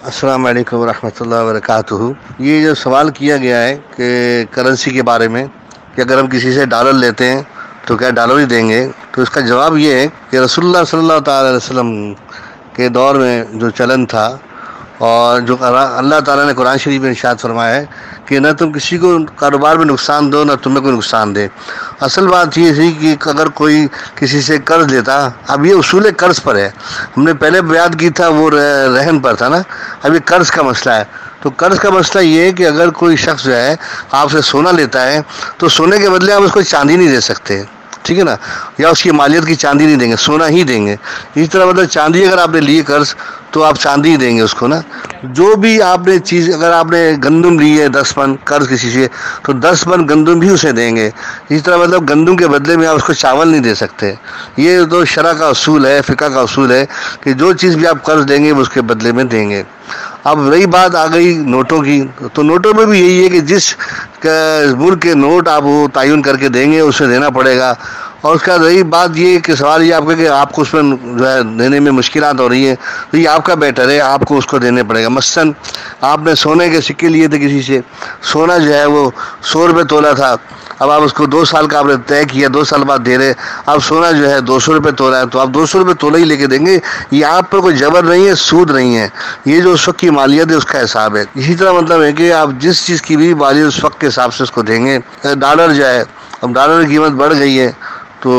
السلام علیکم ورحمۃ اللہ وبرکاتہ۔ یہ جو سوال کیا گیا ہے کہ کرنسی کے بارے میں کہ اگر ہم کسی سے ڈالر لیتے ہیں تو کیا ڈالر ہی دیں گے، تو اس کا جواب یہ ہے کہ رسول اللہ صلی اللہ تعالی علیہ وسلم کے دور میں جو چلن تھا اور جو اللہ تعالیٰ نے قرآن شریف میں ارشاد فرمایا ہے کہ نہ تم کسی کو کاروبار میں نقصان دو نہ تمہیں کوئی نقصان دے۔ اصل بات یہ تھی کہ اگر کوئی کسی سے قرض لیتا، اب یہ اصول قرض پر ہے، ہم نے پہلے بیان کی تھا وہ رہن پر تھا نا، اب یہ قرض کا مسئلہ ہے۔ تو قرض کا مسئلہ یہ ہے کہ اگر کوئی شخص جو ہے آپ سے سونا لیتا ہے تو سونے کے بدلے آپ اس کو چاندی نہیں دے سکتے، ٹھیک ہے نا، یا اس کی مالیت کی چاندی نہیں دیں گے، سونا ہی دیں گے۔ اسی طرح مطلب چاندی اگر آپ نے لی قرض تو آپ چاندی ہی دیں گے اس کو نا۔ جو بھی آپ نے چیز، اگر آپ نے گندم لی ہے 10 من قرض کسی سے تو 10 من گندم بھی اسے دیں گے۔ اسی طرح مطلب گندم کے بدلے میں آپ اس کو چاول نہیں دے سکتے۔ یہ تو شرع کا اصول ہے، فقہ کا اصول ہے کہ جو چیز بھی آپ قرض دیں گے وہ اس کے بدلے میں دیں گے۔ اب رہی بات آ گئی نوٹوں کی، تو نوٹوں میں بھی یہی ہے کہ جس ملک کے نوٹ آپ وہ تعین کر کے دیں گے اسے دینا پڑے گا۔ اور اس کا رہی بات یہ کہ سوال یہ آپ کا کہ آپ کو اس میں جو ہے دینے میں مشکلات ہو رہی ہیں، تو یہ آپ کا بیٹر ہے، آپ کو اس کو دینے پڑے گا۔ مثلاً آپ نے سونے کے سکے لیے تھے کسی سے، سونا جو ہے وہ 100 روپے تولا تھا، اب آپ اس کو 2 سال کا آپ نے طے کیا، 2 سال بعد دے رہے، اب سونا جو ہے 200 روپے تولا ہے تو آپ 200 روپے تولا ہی لے کے دیں گے۔ یہ آپ پر کوئی جبر نہیں ہے، سود نہیں ہے، یہ جو اس وقت کی مالیت ہے اس کا حساب ہے۔ اسی طرح مطلب ہے کہ آپ جس چیز کی بھی مالیت اس وقت کے حساب سے اس کو دیں گے۔ ڈالر جو ہے، اب ڈالر کی قیمت بڑھ گئی ہے تو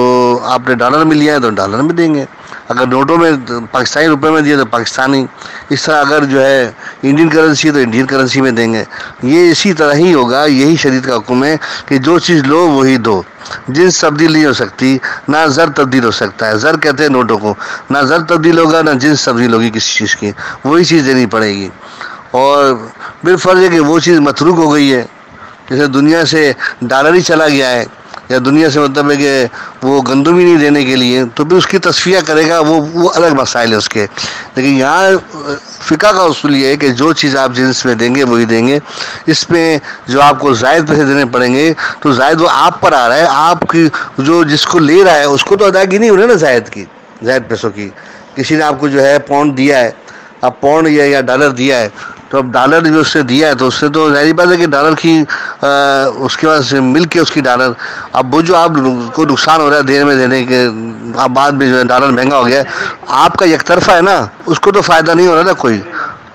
آپ نے ڈالر میں لیا ہے تو ڈالر میں دیں گے، اگر نوٹوں میں پاکستانی روپے میں دیا تو پاکستانی، اس طرح اگر جو ہے انڈین کرنسی ہے تو انڈین کرنسی میں دیں گے۔ یہ اسی طرح ہی ہوگا، یہی شریعت کا حکم ہے کہ جو چیز لو وہی دو، جنس تبدیل نہیں ہو سکتی، نہ زر تبدیل ہو سکتا ہے، زر کہتے ہیں نوٹوں کو، نہ زر تبدیل ہوگا نہ جنس تبدیل ہوگی کسی چیز کی، وہی چیز دینی پڑے گی۔ اور بالفرض ہے کہ وہ چیز متروک ہو گئی ہے، جیسے دنیا سے ڈالر ہی چلا گیا ہے یا دنیا سے مطلب ہے کہ وہ گندم ہی نہیں دینے کے لیے، تو پھر اس کی تصفیہ کرے گا، وہ الگ مسائل ہے اس کے۔ لیکن یہاں فقہ کا اصول یہ ہے کہ جو چیز آپ جنس میں دیں گے وہی دیں گے۔ اس میں جو آپ کو زائد پیسے دینے پڑیں گے تو زائد وہ آپ پر آ رہا ہے، آپ کی جو جس کو لے رہا ہے اس کو تو ادائیگی نہیں ہو رہی نا زائد پیسوں کی۔ کسی نے آپ کو جو ہے پاؤنڈ دیا ہے، اب پاؤنڈ یا ڈالر دیا ہے، تو اب ڈالر جو اس سے دیا ہے تو اس سے تو ظاہری بات ہے کہ ڈالر کی اس کے بعد سے مل کے اس کی ڈالر، اب وہ جو آپ کو نقصان ہو رہا ہے دیر میں دینے کے، اب بعد میں جو ہے ڈالر مہنگا ہو گیا ہے، آپ کا یک طرفہ ہے نا، اس کو تو فائدہ نہیں ہو رہا نا کوئی۔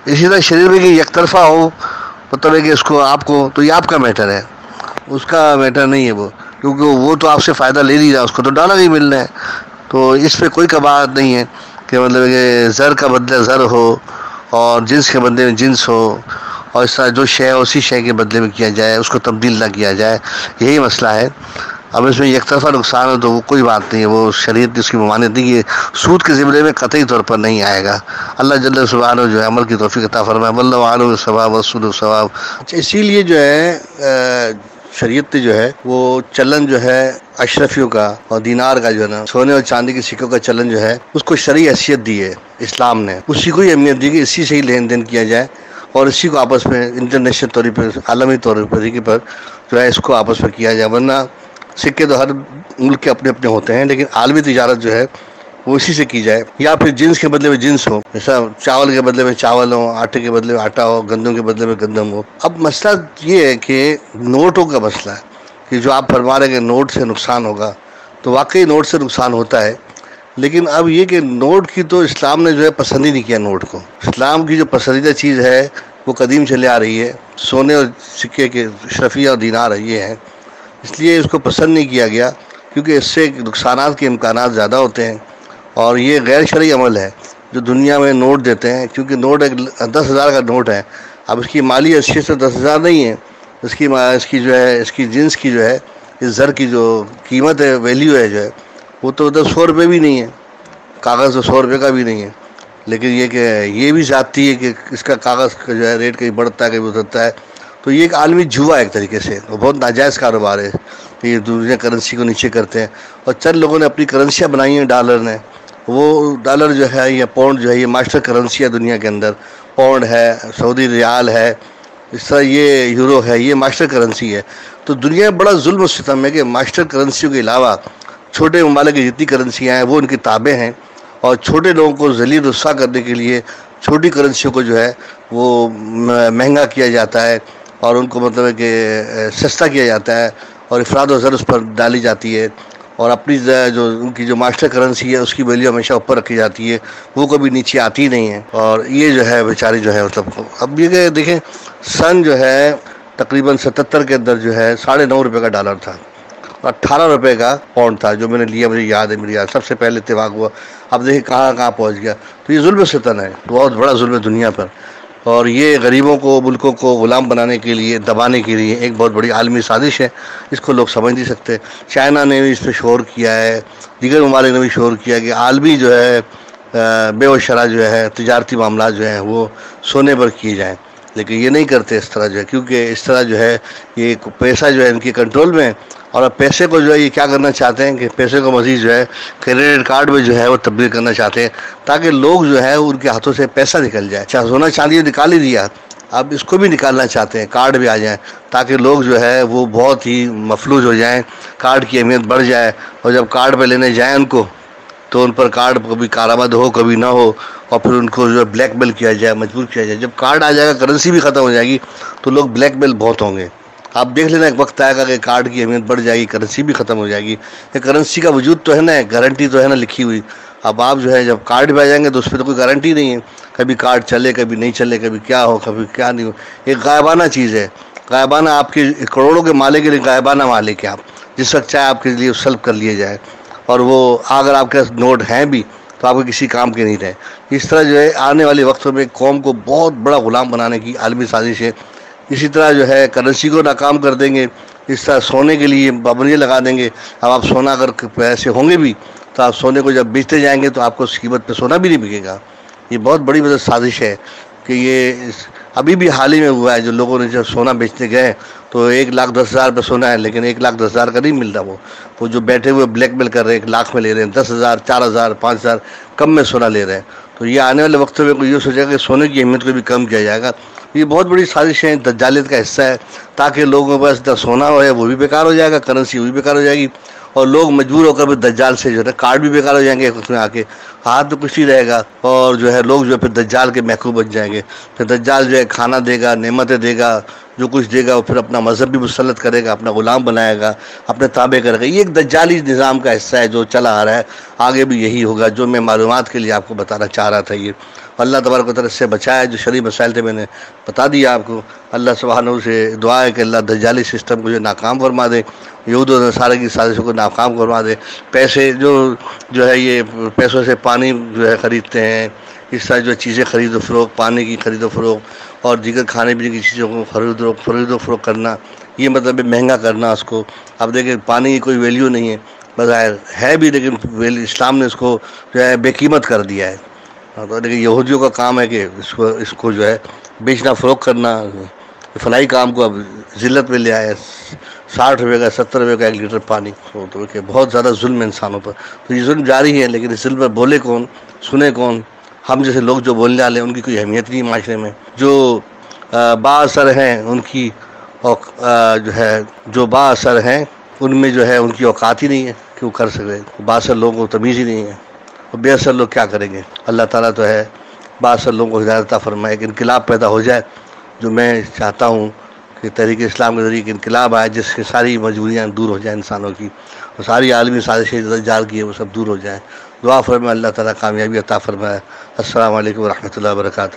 اسی طرح شریر میں کہ یک طرفہ ہو، مطلب ہے کہ اس کو آپ کو تو یہ آپ کا میٹر ہے، اس کا میٹر نہیں ہے وہ، کیونکہ وہ تو آپ سے فائدہ لے نہیں رہا، اس کو تو ڈالر ہی ملنا ہے۔ تو اس پہ کوئی کباہت نہیں ہے کہ مطلب کہ زر کا بدلہ زر ہو اور جنس کے بدلے میں جنس ہو، اور اس طرح جو شے ہے اسی شے کے بدلے میں کیا جائے، اس کو تبدیل نہ کیا جائے، یہی مسئلہ ہے۔ اب اس میں یک طرفہ نقصان ہو تو وہ کوئی بات نہیں ہے، وہ شریعت کی اس کی ممانعت نہیں کہ سود کے زمرے میں قطعی طور پر نہیں آئے گا۔ اللہ جل سبحانہ جو ہے عمل کی توفیق عطا فرمائے، واللہ اعلم بالصواب والرسول بالصواب۔ اسی لیے جو ہے شریعت جو ہے وہ چلن جو ہے اشرفیوں کا اور دینار کا جو ہے نا، سونے اور چاندی کے سکوں کا چلن جو ہے اس کو شرعی حیثیت دی ہے اسلام نے، اسی کو ہی اہمیت دی کہ اسی سے ہی لین دین کیا جائے اور اسی کو آپس میں انٹرنیشنل طور پر، عالمی طریقے پر جو ہے اس کو آپس میں کیا جائے، ورنہ سکے تو ہر ملک کے اپنے اپنے ہوتے ہیں، لیکن عالمی تجارت جو ہے وہ اسی سے کی جائے، یا پھر جنس کے بدلے میں جنس ہو، جیسا چاول کے بدلے میں چاول ہو، آٹے کے بدلے میں آٹا ہو، گندم کے بدلے میں گندم ہو۔ اب مسئلہ یہ ہے کہ نوٹوں کا مسئلہ ہے کہ جو آپ فرما رہے ہیں کہ نوٹ سے نقصان ہوگا، تو واقعی نوٹ سے نقصان ہوتا ہے، لیکن اب یہ کہ نوٹ کی تو اسلام نے جو ہے پسند ہی نہیں کیا نوٹ کو۔ اسلام کی جو پسندیدہ چیز ہے وہ قدیم چلے آ رہی ہے، سونے اور سکے کے اشرفیہ اور دینار یہ ہیں، اس لیے اس کو پسند نہیں کیا گیا، کیونکہ اس سے نقصانات کے امکانات زیادہ ہوتے ہیں، اور یہ غیر شرعی عمل ہے جو دنیا میں نوٹ دیتے ہیں، کیونکہ نوٹ ایک 10,000 کا نوٹ ہے، اب اس کی مالی حیثیت سے 10,000 نہیں ہے، اس کی جو ہے اس کی جنس کی جو ہے اس زر کی جو قیمت ہے، ویلیو ہے جو ہے وہ تو 100 روپے بھی نہیں ہے، کاغذ تو 100 روپے کا بھی نہیں ہے، لیکن یہ کہ یہ بھی زیادتی ہے کہ اس کا کاغذ کا جو ہے ریٹ کہیں بڑھتا ہے کہیں اترتا ہے، تو یہ ایک عالمی جوا ہے ایک طریقے سے، وہ بہت ناجائز کاروبار ہے کہ یہ دوسرے کرنسی کو نیچے کرتے ہیں، اور چند لوگوں نے اپنی کرنسیاں بنائی ہیں ڈالر نے، وہ ڈالر جو ہے یا پاؤنڈ جو ہے یہ ماسٹر کرنسی ہے دنیا کے اندر، پاؤنڈ ہے، سعودی ریال ہے، اس طرح یہ یورو ہے، یہ ماسٹر کرنسی ہے۔ تو دنیا میں بڑا ظلم و ستم ہے کہ ماسٹر کرنسیوں کے علاوہ چھوٹے ممالک کی جتنی کرنسیاں ہیں وہ ان کی تابع ہیں، اور چھوٹے لوگوں کو ذلیل رسوا کرنے کے لیے چھوٹی کرنسیوں کو جو ہے وہ مہنگا کیا جاتا ہے اور ان کو مطلب ہے کہ سستا کیا جاتا ہے اور افراد و زر اس پر ڈالی جاتی ہے، اور اپنی جو ان کی جو ماسٹر کرنسی ہے اس کی ویلیو ہمیشہ اوپر رکھی جاتی ہے، وہ کبھی نیچے آتی نہیں ہے۔ اور یہ جو ہے بیچاری جو ہے مطلب اب یہ کہ دیکھیں سن جو ہے تقریباً 77 کے اندر جو ہے 9.5 روپے کا ڈالر تھا، 18 روپے کا پاؤنڈ تھا جو میں نے لیا، مجھے یاد ہے، میری یاد سب سے پہلے اتفاق ہوا۔ اب دیکھیں کہاں کہاں پہنچ گیا۔ تو یہ ظلم ستم ہے، بہت بڑا ظلم ہے دنیا پر، اور یہ غریبوں کو، ملکوں کو غلام بنانے کے لیے، دبانے کے لیے ایک بہت بڑی عالمی سازش ہے۔ اس کو لوگ سمجھ نہیں سکتے۔ چائنا نے بھی اس پہ شور کیا ہے، دیگر ممالک نے بھی شور کیا کہ عالمی جو ہے بے و شرح جو ہے تجارتی معاملات جو ہیں وہ سونے پر کیے جائیں، لیکن یہ نہیں کرتے اس طرح جو ہے، کیونکہ اس طرح جو ہے یہ پیسہ جو ہے ان کے کنٹرول میں ہے، اور اب پیسے کو جو ہے یہ کیا کرنا چاہتے ہیں کہ پیسے کو مزید جو ہے کریڈٹ کارڈ میں جو ہے وہ تبدیل کرنا چاہتے ہیں، تاکہ لوگ جو ہے ان کے ہاتھوں سے پیسہ نکل جائے۔ اچھا سونا چاندی نکال ہی دیا، اب اس کو بھی نکالنا چاہتے ہیں، کارڈ بھی آ جائیں، تاکہ لوگ جو ہے وہ بہت ہی مفلوج ہو جائیں، کارڈ کی اہمیت بڑھ جائے، اور جب کارڈ پہ لینے جائیں ان کو تو ان پر کارڈ کبھی کارآمد ہو کبھی نہ ہو، اور پھر ان کو جو ہے بلیک میل کیا جائے، مجبور کیا جائے۔ جب کارڈ آ جائے گا، کرنسی بھی ختم ہو جائے گی، تو لوگ بلیک میل بہت ہوں گے۔ آپ دیکھ لینا ایک وقت آئے گا کہ کارڈ کی اہمیت بڑھ جائے گی، کرنسی بھی ختم ہو جائے گی۔ یہ کرنسی کا وجود تو ہے نا، گارنٹی تو ہے نا لکھی ہوئی۔ اب آپ جو ہے جب کارڈ پہ آ جائیں گے تو اس پہ تو کوئی گارنٹی نہیں ہے، کبھی کارڈ چلے کبھی نہیں چلے، کبھی کیا ہو کبھی کیا نہیں ہو۔ ایک غائبانہ چیز ہے، غائبانہ آپ کے کروڑوں کے مالک کے لیے غائبانہ مالک ہے، آپ جس وقت چاہے آپ کے لیے سلب کر لیے جائے، اور وہ اگر آپ کے نوٹ ہیں بھی تو آپ کو کسی کام کے نہیں رہے۔ اس طرح جو ہے آنے والے وقتوں میں قوم کو بہت بڑا غلام بنانے کی عالمی سازش ہے۔ اسی طرح جو ہے کرنسی کو ناکام کر دیں گے، اس طرح سونے کے لیے پابندیاں لگا دیں گے۔ اب آپ سونا اگر پیسے ہوں گے بھی تو آپ سونے کو جب بیچتے جائیں گے تو آپ کو اس قیمت پہ سونا بھی نہیں بکے گا۔ یہ بہت بڑی مطلب سازش ہے کہ یہ ابھی بھی حال ہی میں ہوا ہے، جو لوگوں نے جب سونا بیچنے گئے تو 1,10,000 پہ سونا ہے، لیکن 1,10,000 کا نہیں ملتا، وہ جو بیٹھے ہوئے بلیک میل کر رہے ہیں 1,00,000 میں لے رہے ہیں، 10,000 4,000 5,000 کم میں سونا لے رہے ہیں۔ تو یہ آنے والے وقتوں میں کوئی یہ سوچے گا کہ سونے کی اہمیت کو بھی کم کیا جائے گا۔ یہ بہت بڑی سازش ہے، دجالیت کا حصہ ہے، تاکہ لوگوں کے پاس اتنا سونا ہو ہے وہ بھی بیکار ہو جائے گا، کرنسی وہ بھی بیکار ہو جائے گی، اور لوگ مجبور ہو کر دجال سے جو ہے کارڈ بھی بیکار ہو جائیں گے ایک وقت میں آ کے، ہاتھ میں کچھ نہیں رہے گا، اور جو ہے لوگ جو ہے پھر دجال کے محکوم بن جائیں گے۔ پھر دجال جو ہے کھانا دے گا، نعمتیں دے گا، جو کچھ دے گا وہ پھر اپنا مذہب بھی مسلط کرے گا، اپنا غلام بنائے گا، اپنے تابع کرے گا۔ یہ ایک دجالی نظام کا حصہ ہے جو چلا آ رہا ہے، آگے بھی یہی ہوگا، جو میں معلومات کے لیے آپ کو بتانا چاہ رہا تھا۔ یہ اللہ تبارک و تعالیٰ سے بچائے، جو شرعی مسائل تھے میں نے بتا دیا آپ کو۔ اللہ سبحانہ سے دعا ہے کہ اللہ دجالی سسٹم کو جو ناکام فرما دے، یہود و نصارہ کی سازشوں کو ناکام فرما دے۔ پیسے جو ہے یہ پیسوں سے پانی جو ہے خریدتے ہیں، اس طرح جو چیزیں خرید و فروخت، پانی کی خرید و فروخت اور دیگر کھانے پینے کی چیزوں کو خرید و فروخت کرنا، یہ مطلب مہنگا کرنا اس کو۔ اب دیکھیں پانی کی کوئی ویلیو نہیں ہے، بظاہر ہے بھی، لیکن اسلام نے اس کو جو ہے بے قیمت کر دیا ہے۔ تو لیکن یہودیوں کا کام ہے کہ اس کو جو ہے بیچنا فروخت کرنا، فلاحی کام کو اب ذلت میں لے آئے۔ 60 روپے کا 70 روپے کا 1 لیٹر پانی، تو کہ بہت زیادہ ظلم ہے انسانوں پر۔ تو یہ ظلم جاری ہے، لیکن اس ظلم پر بولے کون، سنے کون؟ ہم جیسے لوگ جو بولنے والے ہیں ان کی کوئی اہمیت نہیں معاشرے میں۔ جو با اثر ہیں ان کی جو ہے جو با اثر ہیں ان میں جو ہے ان کی اوقات ہی نہیں ہے کہ وہ کر سکے۔ با اثر لوگوں کو تمیز ہی نہیں ہے، اور بے اثر لوگ کیا کریں گے؟ اللہ تعالیٰ تو ہے با اثر لوگوں کو ہدایت عطا فرمائے، ایک انقلاب پیدا ہو جائے، جو میں چاہتا ہوں کہ تحریک اسلام کے ذریعے ایک انقلاب آئے جس سے ساری مجبوریاں دور ہو جائیں انسانوں کی، اور ساری عالمی سازشیں دجال کی ہے وہ سب دور ہو جائیں۔ دعا فرمائے اللہ تعالیٰ کامیابی عطا فرمائے۔ السلام علیکم ورحمۃ اللہ وبرکاتہ۔